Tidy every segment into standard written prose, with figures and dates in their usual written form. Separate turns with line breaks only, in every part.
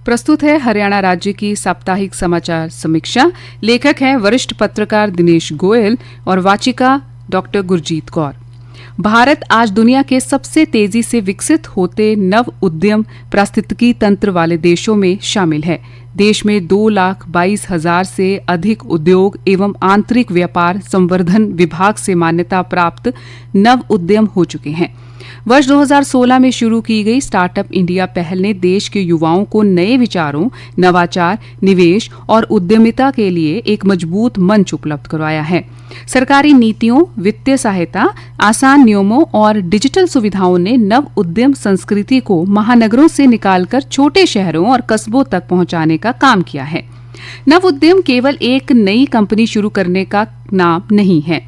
प्रस्तुत है हरियाणा राज्य की साप्ताहिक समाचार समीक्षा। लेखक हैं वरिष्ठ पत्रकार दिनेश गोयल और वाचिका डॉक्टर गुरजीत कौर। भारत आज दुनिया के सबसे तेजी से विकसित होते नव उद्यम पारिस्थितिकी तंत्र वाले देशों में शामिल है। देश में 2,22,000 से अधिक उद्योग एवं आंतरिक व्यापार संवर्धन विभाग से मान्यता प्राप्त नव उद्यम हो चुके हैं। वर्ष 2016 में शुरू की गई स्टार्टअप इंडिया पहल ने देश के युवाओं को नए विचारों, नवाचार, निवेश और उद्यमिता के लिए एक मजबूत मंच उपलब्ध करवाया है। सरकारी नीतियों, वित्तीय सहायता, आसान नियमों और डिजिटल सुविधाओं ने नव उद्यम संस्कृति को महानगरों से निकालकर छोटे शहरों और कस्बों तक पहुंचाने का काम किया है। नव उद्यम केवल एक नई कंपनी शुरू करने का नाम नहीं है।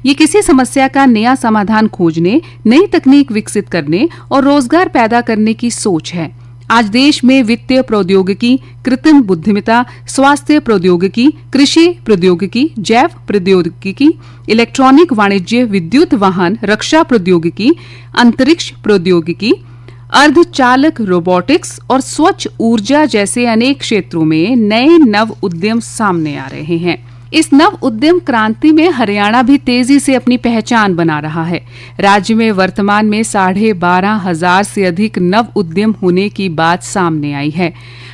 ये किसी समस्या का नया समाधान खोजने, नई तकनीक विकसित करने और रोजगार पैदा करने की सोच है। आज देश में वित्तीय प्रौद्योगिकी, कृत्रिम बुद्धिमत्ता, स्वास्थ्य प्रौद्योगिकी, कृषि प्रौद्योगिकी, जैव प्रौद्योगिकी, इलेक्ट्रॉनिक वाणिज्य, विद्युत वाहन, रक्षा प्रौद्योगिकी, अंतरिक्ष प्रौद्योगिकी, अर्धचालक रोबोटिक्स और स्वच्छ ऊर्जा जैसे अनेक क्षेत्रों में नए नव उद्यम सामने आ रहे हैं। इस नव उद्यम क्रांति में हरियाणा भी तेजी से अपनी पहचान बना रहा है। राज्य में वर्तमान में 12,500 से अधिक नव उद्यम होने की बात सामने आई है।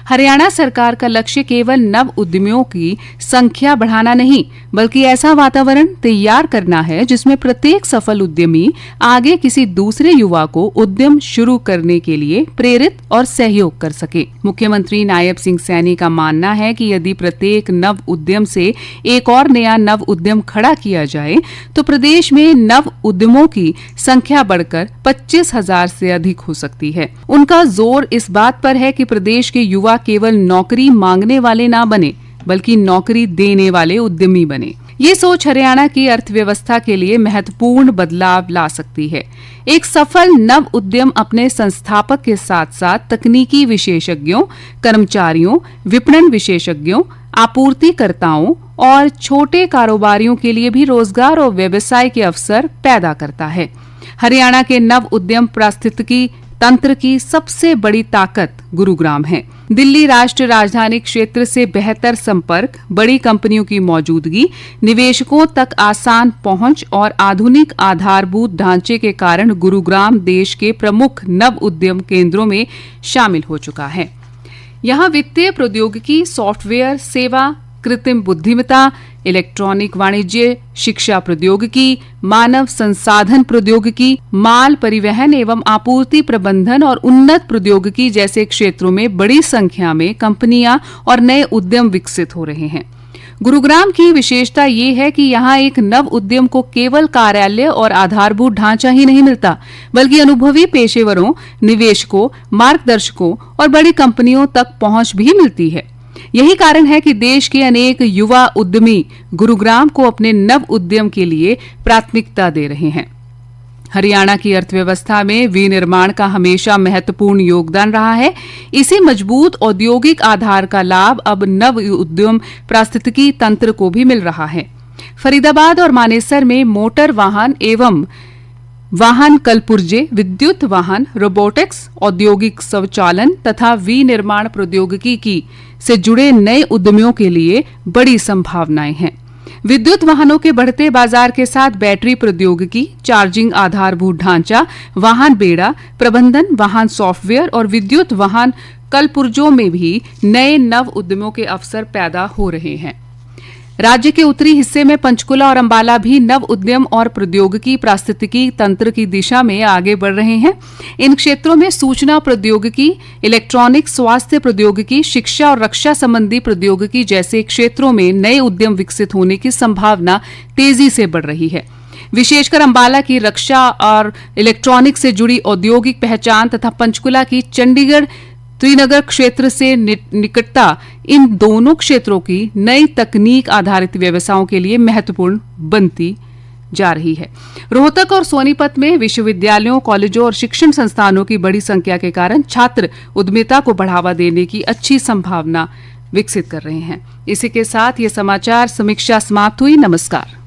हरियाणा सरकार का लक्ष्य केवल नव उद्यमियों की संख्या बढ़ाना नहीं, बल्कि ऐसा वातावरण तैयार करना है जिसमें प्रत्येक सफल उद्यमी आगे किसी दूसरे युवा को उद्यम शुरू करने के लिए प्रेरित और सहयोग कर सके। मुख्यमंत्री नायब सिंह सैनी का मानना है कि यदि प्रत्येक नव उद्यम से एक और नया नव उद्यम खड़ा किया जाए तो प्रदेश में नव उद्यमों की संख्या बढ़कर 25,000 से अधिक हो सकती है। उनका जोर इस बात पर है कि प्रदेश के युवा केवल नौकरी मांगने वाले ना बने, बल्कि नौकरी देने वाले उद्यमी बने। ये सोच हरियाणा की अर्थव्यवस्था के लिए महत्वपूर्ण बदलाव ला सकती है। एक सफल नव उद्यम अपने संस्थापक के साथ साथ तकनीकी विशेषज्ञों, कर्मचारियों, विपणन विशेषज्ञों, आपूर्तिकर्ताओं और छोटे कारोबारियों के लिए भी रोजगार और व्यवसाय के अवसर पैदा करता है। हरियाणा के नव उद्यम पारिस्थितिकी तंत्र की सबसे बड़ी ताकत गुरुग्राम है। दिल्ली राष्ट्रीय राजधानी क्षेत्र से बेहतर संपर्क, बड़ी कंपनियों की मौजूदगी, निवेशकों तक आसान पहुंच और आधुनिक आधारभूत ढांचे के कारण गुरुग्राम देश के प्रमुख नव उद्यम केंद्रों में शामिल हो चुका है। यहाँ वित्तीय प्रौद्योगिकी, सॉफ्टवेयर, सेवा, कृत्रिम बुद्धिमत्ता, इलेक्ट्रॉनिक वाणिज्य, शिक्षा प्रौद्योगिकी, मानव संसाधन प्रौद्योगिकी, माल परिवहन एवं आपूर्ति प्रबंधन और उन्नत प्रौद्योगिकी जैसे क्षेत्रों में बड़ी संख्या में कंपनियां और नए उद्यम विकसित हो रहे हैं। गुरुग्राम की विशेषता ये है कि यहाँ एक नव उद्यम को केवल कार्यालय और आधारभूत ढांचा ही नहीं मिलता, बल्कि अनुभवी पेशेवरों, निवेशकों, मार्गदर्शकों और बड़ी कंपनियों तक पहुंच भी मिलती है। यही कारण है कि देश के अनेक युवा उद्यमी गुरुग्राम को अपने नव उद्यम के लिए प्राथमिकता दे रहे हैं। हरियाणा की अर्थव्यवस्था में विनिर्माण का हमेशा महत्वपूर्ण योगदान रहा है। इसी मजबूत औद्योगिक आधार का लाभ अब नव उद्यम पारिस्थितिकी तंत्र को भी मिल रहा है। फरीदाबाद और मानेसर में मोटर वाहन एवं वाहन कलपुर्जे, विद्युत वाहन, रोबोटिक्स, औद्योगिक स्वचालन तथा विनिर्माण प्रौद्योगिकी से जुड़े नए उद्यमियों के लिए बड़ी संभावनाएं हैं। विद्युत वाहनों के बढ़ते बाजार के साथ बैटरी प्रौद्योगिकी, चार्जिंग आधारभूत ढांचा, वाहन बेड़ा प्रबंधन, वाहन सॉफ्टवेयर और विद्युत वाहन कलपुर्जों में भी नए नव उद्यमों के अवसर पैदा हो रहे हैं। राज्य के उत्तरी हिस्से में पंचकुला और अंबाला भी नव उद्यम और प्रौद्योगिकी पारिस्थितिकी तंत्र की दिशा में आगे बढ़ रहे हैं। इन क्षेत्रों में सूचना प्रौद्योगिकी, इलेक्ट्रॉनिक, स्वास्थ्य प्रौद्योगिकी, शिक्षा और रक्षा संबंधी प्रौद्योगिकी जैसे क्षेत्रों में नए उद्यम विकसित होने की संभावना तेजी से बढ़ रही है। विशेषकर अंबाला की रक्षा और इलेक्ट्रॉनिक से जुड़ी औद्योगिक पहचान तथा पंचकुला की चंडीगढ़ त्रिनगर क्षेत्र से निकटता इन दोनों क्षेत्रों की नई तकनीक आधारित व्यवसायों के लिए महत्वपूर्ण बनती जा रही है। रोहतक और सोनीपत में विश्वविद्यालयों, कॉलेजों और शिक्षण संस्थानों की बड़ी संख्या के कारण छात्र उद्यमिता को बढ़ावा देने की अच्छी संभावना विकसित कर रहे हैं। इसी के साथ ये समाचार समीक्षा समाप्त हुई। नमस्कार।